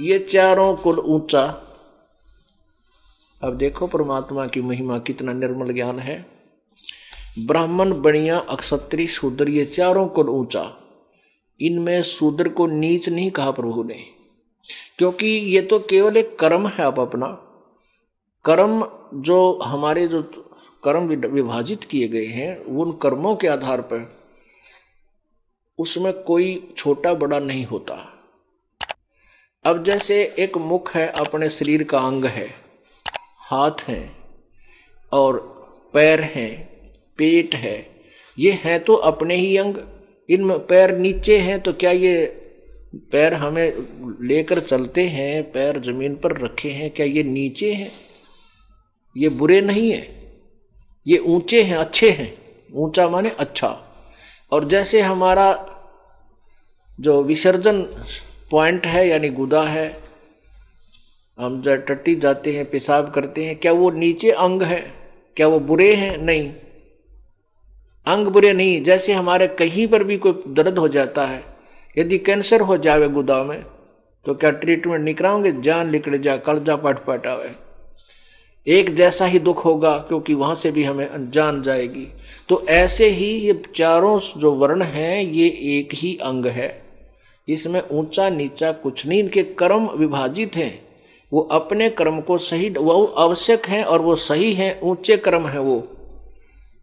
ये चारों कुल ऊंचा। अब देखो परमात्मा की महिमा, कितना निर्मल ज्ञान है। ब्राह्मण, बणिया, अक्षत्रिय, शूद्र, ये चारों कुल ऊंचा। इनमें शूद्र को नीच नहीं कहा प्रभु ने, क्योंकि ये तो केवल एक कर्म है। अब अपना कर्म, जो हमारे जो कर्म विभाजित किए गए हैं, उन कर्मों के आधार पर उसमें कोई छोटा बड़ा नहीं होता। अब जैसे एक मुख है, अपने शरीर का अंग है, हाथ हैं और पैर हैं, पेट है, ये हैं तो अपने ही अंग। इनमें पैर नीचे हैं तो क्या ये पैर हमें लेकर चलते हैं, पैर जमीन पर रखे हैं, क्या ये नीचे हैं? ये बुरे नहीं है, ये ऊंचे हैं, अच्छे हैं। ऊंचा माने अच्छा। और जैसे हमारा जो विसर्जन पॉइंट है यानी गुदा है, हम जब टट्टी जाते हैं, पेशाब करते हैं, क्या वो नीचे अंग है? क्या वो बुरे हैं? नहीं, अंग बुरे नहीं। जैसे हमारे कहीं पर भी कोई दर्द हो जाता है, यदि कैंसर हो जावे गुदा में, तो क्या ट्रीटमेंट नहीं कराओगे? जान निकल जा, कलजा पट पटावे, एक जैसा ही दुख होगा, क्योंकि वहां से भी हमें जान जाएगी। तो ऐसे ही ये चारों जो वर्ण हैं, ये एक ही अंग है। इसमें ऊंचा नीचा कुछ नहीं। इनके कर्म विभाजित हैं, वो अपने कर्म को सही, वो आवश्यक हैं और वो सही हैं, ऊंचे कर्म हैं वो।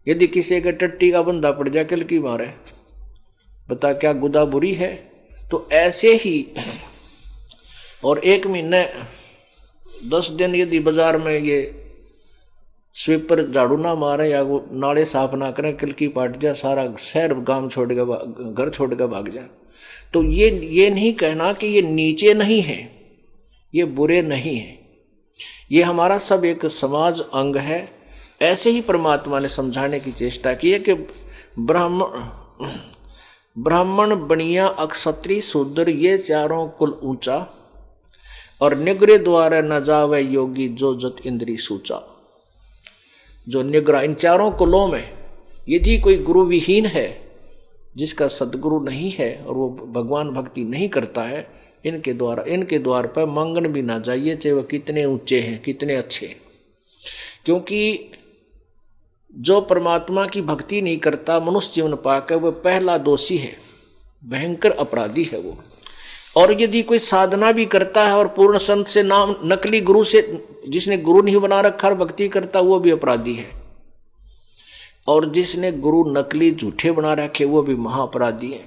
यदि किसी के टट्टी का बंदा पड़ जाए, कल की मारे, बता क्या गुदा बुरी है? तो ऐसे ही। और 1 महीने 10 दिन यदि बाजार में ये स्वीपर झाड़ू ना मारे या वो नाले साफ ना करें, कल की पाट जाए, सारा शहर गांव छोड़ के, घर छोड़ के भाग जाए। तो ये नहीं कहना कि ये नीचे नहीं है, ये बुरे नहीं है, ये हमारा सब एक समाज अंग है। ऐसे ही परमात्मा ने समझाने की चेष्टा की है कि ब्राह्मण, बणिया, अक्षत्रिय, शूद्र, ये चारों कुल ऊंचा। और निग्रह द्वारा न जावे योगी, जो जत इंद्री सूचा। जो निग्रह, इन चारों कुलों में यदि कोई गुरु विहीन है, जिसका सदगुरु नहीं है और वो भगवान भक्ति नहीं करता है, इनके द्वार पर मंगन भी ना जाइए, चाहे वह कितने ऊंचे हैं, कितने अच्छे हैं। क्योंकि जो परमात्मा की भक्ति नहीं करता, मनुष्य जीवन पाकर, वह पहला दोषी है, भयंकर अपराधी है वो। और यदि कोई साधना भी करता है और पूर्ण संत से, नाम नकली गुरु से, जिसने गुरु नहीं बना रखा और भक्ति करता, वो भी अपराधी है। और जिसने गुरु नकली झूठे बना रखे, वो भी महाअपराधी है।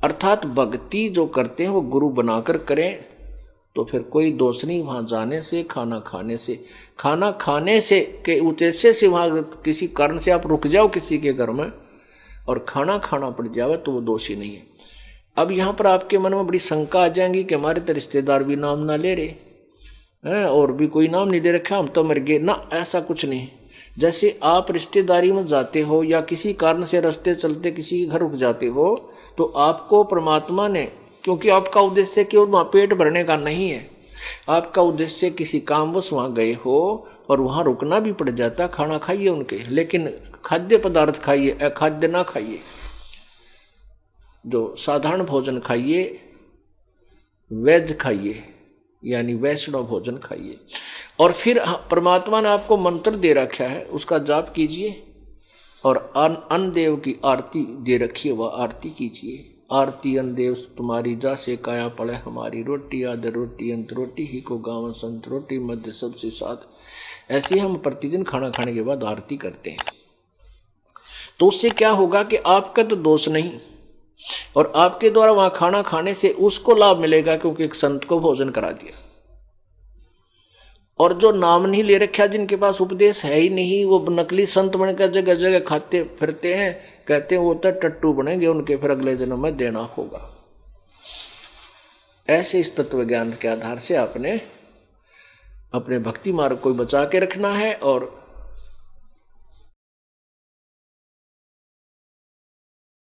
अर्थात भक्ति जो करते हैं वो गुरु बनाकर करें, तो फिर कोई दोष नहीं वहां जाने से, खाना खाने से के उद्देश्य से वहां किसी कारण से आप रुक जाओ किसी के घर में और खाना खाना पड़ जावे, तो वो दोषी नहीं है। अब यहाँ पर आपके मन में बड़ी शंका आ जाएंगी कि हमारे तो रिश्तेदार भी नाम ना ले रहे हैं और भी कोई नाम नहीं ले रखा, हम तो मर गए ना। ऐसा कुछ नहीं। जैसे आप रिश्तेदारी में जाते हो या किसी कारण से रास्ते चलते किसी के घर रुक जाते हो, तो आपको परमात्मा ने, क्योंकि आपका उद्देश्य केवल वहां पेट भरने का नहीं है, आपका उद्देश्य किसी कामवश वहां गए हो और वहां रुकना भी पड़ जाता, खाना खाइए उनके, लेकिन खाद्य पदार्थ खाइए, अखाद्य ना खाइए, जो साधारण भोजन खाइए, वेज खाइए, यानी वैष्णव भोजन खाइए। और फिर परमात्मा ने आपको मंत्र दे रखा है, उसका जाप कीजिए और अन्न देव की आरती दे रखी है, वह आरती कीजिए। आरती अन्न देव तुम्हारी, जा से काया पड़े हमारी, रोटी आदर रोटी अंत, रोटी ही को गाँव संत, रोटी मध्य सबसे साथ। ऐसे हम प्रतिदिन खाना खाने के बाद आरती करते हैं। तो उससे क्या होगा कि आपका तो दोष नहीं, और आपके द्वारा वहां खाना खाने से उसको लाभ मिलेगा, क्योंकि एक संत को भोजन करा दिया। और जो नाम नहीं ले रखा, जिनके पास उपदेश है ही नहीं, वो नकली संत बनकर जगह जगह खाते फिरते हैं, कहते हैं वो तो टट्टू बनेंगे, उनके फिर अगले जन्म में देना होगा। ऐसे इस तत्व ज्ञान के आधार से आपने अपने भक्ति मार्ग को बचा के रखना है और